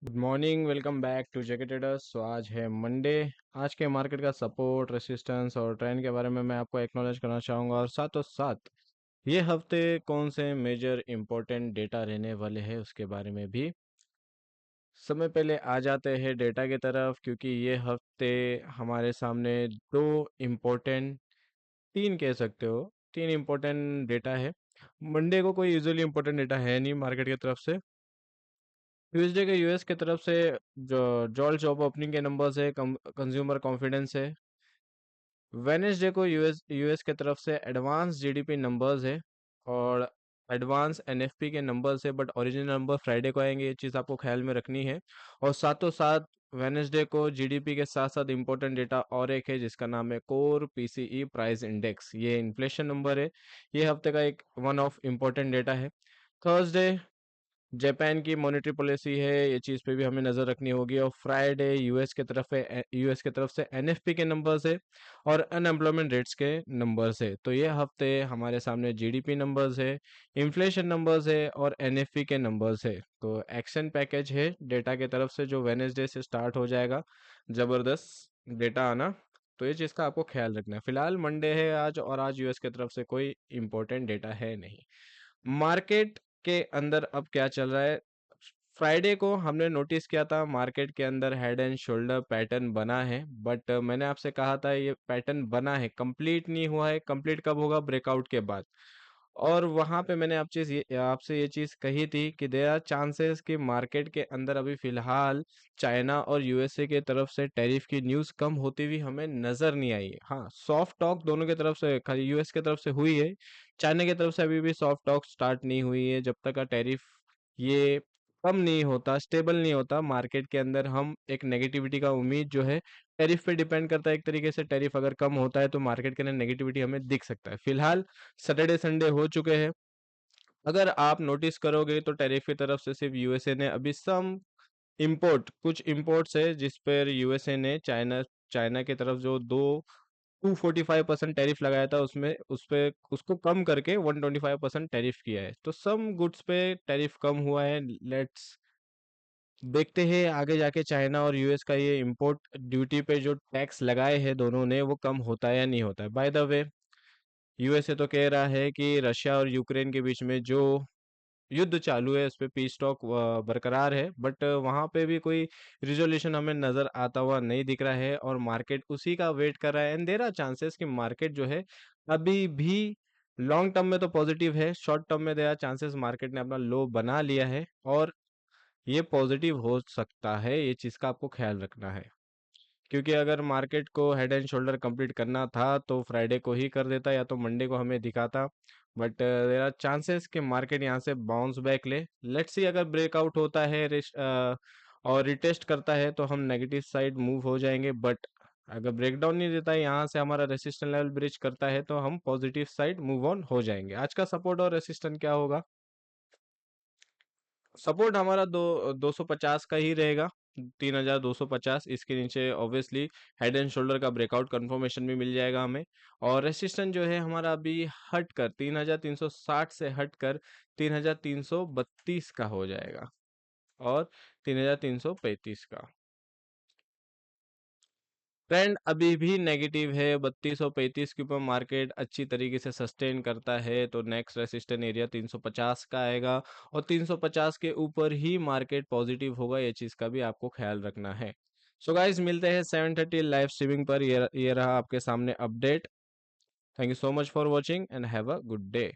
Good morning, welcome back to JK traders. तो आज है मंडे। आज के मार्केट का सपोर्ट, रेसिस्टेंस और ट्रेंड के बारे में मैं आपको एक्नॉलेज करना चाहूँगा, और साथों साथ ये हफ्ते कौन से मेजर इम्पोर्टेंट डेटा रहने वाले हैं उसके बारे में भी। समय पहले आ जाते हैं डेटा की तरफ, क्योंकि ये हफ्ते हमारे सामने दो इम्पोर्टेंट, तीन कह सकते हो, तीन इम्पोर्टेंट डेटा है। मंडे को कोई यूजुअली इम्पोर्टेंट डेटा है नहीं मार्केट की तरफ से। ट्यूसडे के यूएस की तरफ से जो जॉल जॉब ओपनिंग के नंबर्स है, कंज्यूमर कॉन्फिडेंस है। वेनेसडे को यूएस यूएस की तरफ से एडवांस जीडीपी नंबर्स है और एडवांस एनएफपी के नंबर्स है, बट ओरिजिनल नंबर फ्राइडे को आएंगे, ये चीज़ आपको ख्याल में रखनी है। और साथों साथ वेनेसडे को जीडीपी के साथ साथ इम्पोर्टेंट डेटा और एक है, जिसका नाम है कोर पीसीई प्राइस इंडेक्स। ये इन्फ्लेशन नंबर है। ये हफ्ते का एक वन ऑफ इम्पोर्टेंट डेटा है। थर्सडे जापान की मॉनेटरी पॉलिसी है, ये चीज़ पे भी हमें नज़र रखनी होगी। और फ्राइडे यूएस की तरफ से एनएफपी के नंबर्स है और अनएम्प्लॉयमेंट रेट्स के नंबर्स है। तो ये हफ्ते हमारे सामने जीडीपी नंबर्स है, इन्फ्लेशन नंबर्स है और एनएफपी के नंबर्स है। तो एक्शन पैकेज है डेटा की तरफ से, जो वेनेसडे से स्टार्ट हो जाएगा, ज़बरदस्त डेटा आना। तो ये चीज़ का आपको ख्याल रखना है। फिलहाल मंडे है आज, और आज यूएस की तरफ से कोई इम्पोर्टेंट डेटा है नहीं। मार्केट के अंदर अब क्या चल रहा है? फ्राइडे को हमने नोटिस किया था मार्केट के अंदर हेड एंड शोल्डर पैटर्न बना है, बट मैंने आपसे कहा था ये पैटर्न बना है, कंप्लीट नहीं हुआ है। कंप्लीट कब होगा? ब्रेकआउट के बाद। और वहां पे मैंने आपसे ये चीज कही थी कि देयर आर चांसेस कि मार्केट के अंदर अभी फिलहाल चाइना और यूएसए के तरफ से टैरिफ की न्यूज कम होती हुई हमें नजर नहीं आई है। हाँ, सॉफ्ट टॉक दोनों की तरफ से, खाली यूएस की तरफ से हुई है। चाइना की तरफ से अभी भी सॉफ्ट टॉक स्टार्ट नहीं हुई है। जब तक का टैरिफ ये कम नहीं होता, स्टेबल नहीं होता मार्केट के अंदर, हम एक नेगेटिविटी का उम्मीद जो है, टैरिफ पे डिपेंड करता है एक तरीके से। टैरिफ अगर कम होता है तो मार्केट के अंदर नेगेटिविटी हमें दिख सकता है। फिलहाल सैटरडे संडे हो चुके हैं। अगर आप नोटिस करोगे तो टैरिफ की तरफ से सिर्फ यूएसए ने अभी सम इंपोर्ट, कुछ इंपोर्ट्स है जिस पर यूएसए ने चाइना चाइना की तरफ जो दो 245% टैरिफ लगाया था, उसमें उस पे उसको कम करके 125% टैरिफ किया है। तो सम गुड्स पे टैरिफ कम हुआ है। लेट्स देखते हैं आगे जाके चाइना और यूएस का ये इंपोर्ट ड्यूटी पे जो टैक्स लगाए हैं दोनों ने, वो कम होता है या नहीं होता है। बाय द वे, यूएसए तो कह रहा है कि रशिया और यूक्रेन के बीच में जो युद्ध चालू है, उस पे पीस टॉक बरकरार है, बट वहां पे भी कोई रिजोल्यूशन हमें नजर आता हुआ नहीं दिख रहा है, और मार्केट उसी का वेट कर रहा है। एंड देयर आर चांसेस कि मार्केट जो है अभी भी लॉन्ग टर्म में तो पॉजिटिव है, शॉर्ट टर्म में देयर आर चांसेस मार्केट ने अपना लो बना लिया है और ये पॉजिटिव हो सकता है। ये चीज का आपको ख्याल रखना है, क्योंकि अगर मार्केट को हेड एंड शोल्डर कंप्लीट करना था तो फ्राइडे को ही कर देता, या तो मंडे को हमें दिखाता। बट देयर आर चांसेस कि मार्केट यहाँ से बाउंस बैक ले। लेट्स सी, अगर ब्रेकआउट होता है और रिटेस्ट करता है तो हम नेगेटिव साइड मूव हो जाएंगे। बट अगर ब्रेकडाउन नहीं देता है, यहाँ से हमारा रेसिस्टेंस लेवल ब्रिज करता है, तो हम पॉजिटिव साइड मूव ऑन हो जाएंगे। आज का सपोर्ट और रेसिस्टेंस क्या होगा? सपोर्ट हमारा 250 का ही रहेगा, 3250। इसके नीचे ऑब्वियसली हेड एंड शोल्डर का ब्रेकआउट कंफर्मेशन भी मिल जाएगा हमें। और रेसिस्टेंस जो है हमारा अभी हट कर 3360 से हट कर 3332 का हो जाएगा, और 3335 का। ट्रेंड अभी भी नेगेटिव है, 3235 के ऊपर मार्केट अच्छी तरीके से सस्टेन करता है तो नेक्स्ट रेसिस्टेंट एरिया 350 का आएगा, और 350 के ऊपर ही मार्केट पॉजिटिव होगा। ये चीज का भी आपको ख्याल रखना है। सो गाइस, मिलते हैं 7:30 लाइव स्ट्रीमिंग पर। ये रहा आपके सामने update. Thank you so much for watching and have a good day.